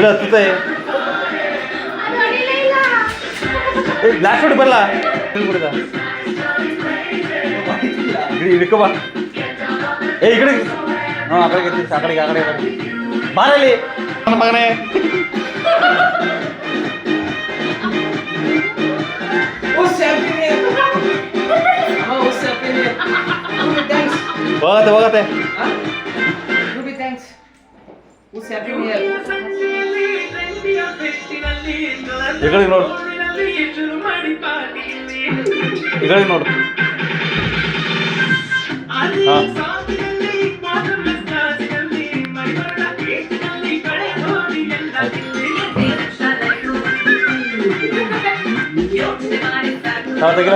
ಬಿಡ ಹತ್ತುತ್ತೆ ಗ್ಲಾಸ್ ಹೊಡಿ ಬರಲ್ಲ ಬಿಡಿದ ಹಿಡ್ಕೊ ಬಾ ಏ ಈ ಕಡೆ ಹಾಂ ಆ ಕಡೆಗೆ ಎತ್ತಿಸ್ ಆ ಕಡೆಗೆ ಬಾರಲ್ಲಿ ನನ್ನ ಮಗನೇ ಹೋಗತ್ತೆ ಈ ಕಡೆ ನೋಡು ಈ ಕಡೆ ನೋಡು ಹಾಂ ತೆಗಿಲ